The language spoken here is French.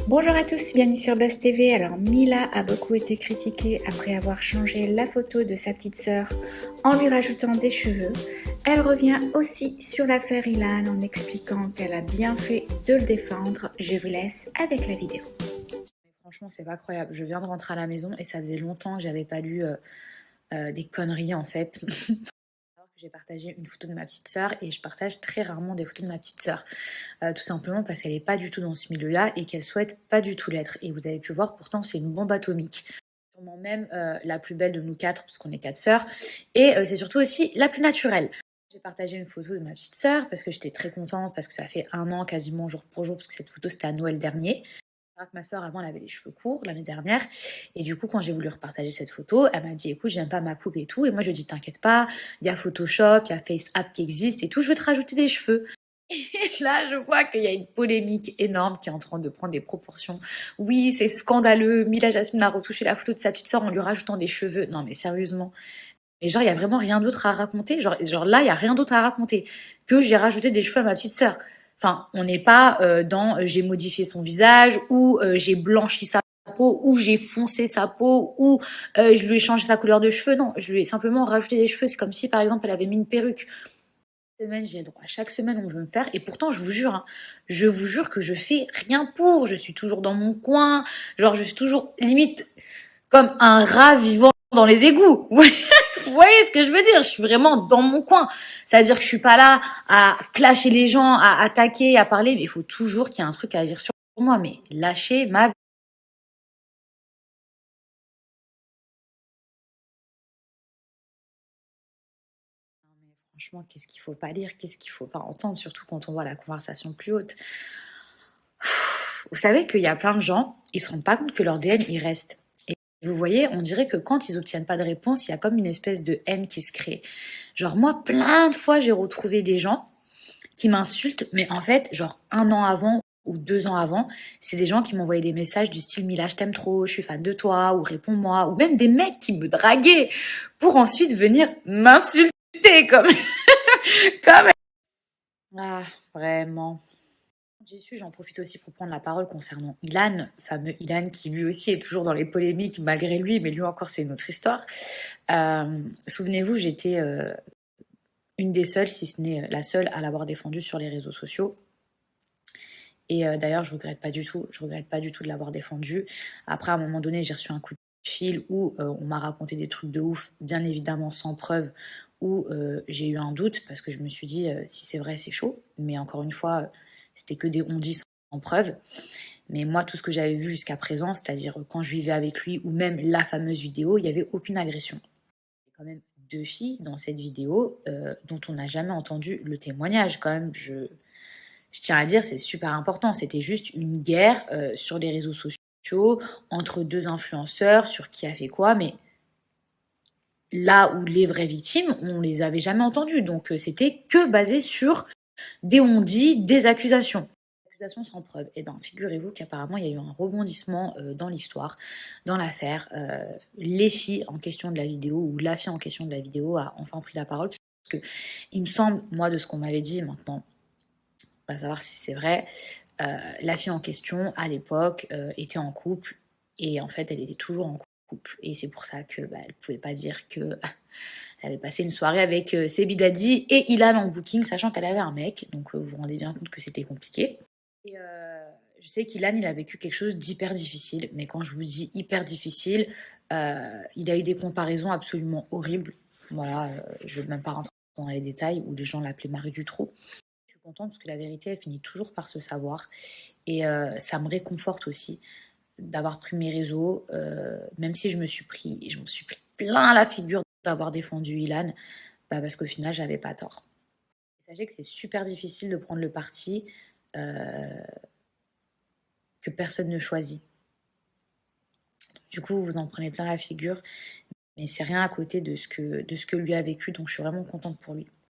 Bonjour à tous, bienvenue sur Buzz TV. Alors Mila a beaucoup été critiquée après avoir changé la photo de sa petite sœur en lui rajoutant des cheveux. Elle revient aussi sur l'affaire Ilan en expliquant qu'elle a bien fait de le défendre. Je vous laisse avec la vidéo. Franchement, c'est pas croyable. Je viens de rentrer à la maison et ça faisait longtemps que j'avais pas lu des conneries en fait. J'ai partagé une photo de ma petite sœur et je partage très rarement des photos de ma petite sœur. Tout simplement parce qu'elle est pas du tout dans ce milieu-là et qu'elle souhaite pas du tout l'être. Et vous avez pu voir, pourtant, c'est une bombe atomique. Sûrement même la plus belle de nous quatre, parce qu'on est quatre sœurs. Et c'est surtout aussi la plus naturelle. J'ai partagé une photo de ma petite sœur parce que j'étais très contente, parce que ça fait un an quasiment jour pour jour, parce que cette photo c'était à Noël dernier. Alors que ma soeur avant elle avait les cheveux courts l'année dernière et du coup quand j'ai voulu repartager cette photo elle m'a dit écoute j'aime pas ma coupe et tout et moi je lui ai dit t'inquiète pas il y a Photoshop, il y a FaceApp qui existe et tout, je vais te rajouter des cheveux. Et là je vois qu'il y a une polémique énorme qui est en train de prendre des proportions. Oui c'est scandaleux, Mila Jasmine a retouché la photo de sa petite soeur en lui rajoutant des cheveux. Non mais sérieusement. Et genre il y a vraiment rien d'autre à raconter, genre là il y a rien d'autre à raconter que j'ai rajouté des cheveux à ma petite sœur. Enfin, on n'est pas dans j'ai modifié son visage ou j'ai blanchi sa peau ou j'ai foncé sa peau ou je lui ai changé sa couleur de cheveux. Non, je lui ai simplement rajouté des cheveux. C'est comme si par exemple elle avait mis une perruque. Chaque semaine, j'ai le droit. Chaque semaine, on veut me faire. Et pourtant, je vous jure, hein, je vous jure que je fais rien pour. Je suis toujours dans mon coin. Genre, je suis toujours limite comme un rat vivant dans les égouts. Vous voyez ce que je veux dire? Je suis vraiment dans mon coin. C'est-à-dire que je suis pas là à clasher les gens, à attaquer, à parler, mais il faut toujours qu'il y ait un truc à dire sur moi. Mais lâchez ma vie. Franchement, qu'est-ce qu'il faut pas lire? Qu'est-ce qu'il faut pas entendre? Surtout quand on voit la conversation plus haute. Vous savez qu'il y a plein de gens, ils se rendent pas compte que leur DM, il reste. Et vous voyez, on dirait que quand ils obtiennent pas de réponse, il y a comme une espèce de haine qui se crée. Genre moi, plein de fois, j'ai retrouvé des gens qui m'insultent, mais en fait, genre un an avant ou 2 ans avant, c'est des gens qui m'envoyaient des messages du style Mila, je t'aime trop, je suis fan de toi, ou réponds-moi, ou même des mecs qui me draguaient pour ensuite venir m'insulter comme, comme. Ah, vraiment. J'y suis, j'en profite aussi pour prendre la parole concernant Ilan, fameux Ilan qui lui aussi est toujours dans les polémiques malgré lui, mais lui encore c'est une autre histoire. Souvenez-vous, j'étais une des seules, si ce n'est la seule, à l'avoir défendu sur les réseaux sociaux. Et d'ailleurs, je regrette pas du tout. Je regrette pas du tout de l'avoir défendu. Après, à un moment donné, j'ai reçu un coup de fil où on m'a raconté des trucs de ouf, bien évidemment sans preuve, où j'ai eu un doute parce que je me suis dit si c'est vrai, c'est chaud. Mais encore une fois, c'était que des on-dit sans preuve. Mais moi, tout ce que j'avais vu jusqu'à présent, c'est-à-dire quand je vivais avec lui ou même la fameuse vidéo, il n'y avait aucune agression. Il y a quand même 2 filles dans cette vidéo dont on n'a jamais entendu le témoignage. Quand même, je tiens à dire, c'est super important. C'était juste une guerre sur les réseaux sociaux entre deux influenceurs sur qui a fait quoi, mais là où les vraies victimes, on les avait jamais entendues. Donc c'était que basé sur des on-dit, des accusations. Accusations sans preuve. Eh bien, figurez-vous qu'apparemment, il y a eu un rebondissement dans l'histoire, dans l'affaire. Les filles en question de la vidéo, ou la fille en question de la vidéo, a enfin pris la parole. Parce que, il me semble, moi, de ce qu'on m'avait dit maintenant, on va savoir si c'est vrai, la fille en question, à l'époque, était en couple et en fait, elle était toujours en couple. Et c'est pour ça que elle pouvait pas dire que elle avait passé une soirée avec Sebi Daddy et Ilan en booking, sachant qu'elle avait un mec. Donc vous vous rendez bien compte que c'était compliqué. Et je sais qu'Ilan, il a vécu quelque chose d'hyper difficile. Mais quand je vous dis hyper difficile, il a eu des comparaisons absolument horribles. Voilà, je ne veux même pas rentrer dans les détails où les gens l'appelaient Marie du Trou. Je suis contente parce que la vérité, elle finit toujours par se savoir. Et ça me réconforte aussi d'avoir pris mes réseaux, même si je me suis pris plein la figure d'avoir défendu Ilan, parce qu'au final, j'avais pas tort. Sachez que c'est super difficile de prendre le parti que personne ne choisit. Du coup, vous en prenez plein la figure, mais c'est rien à côté de ce que lui a vécu, donc je suis vraiment contente pour lui.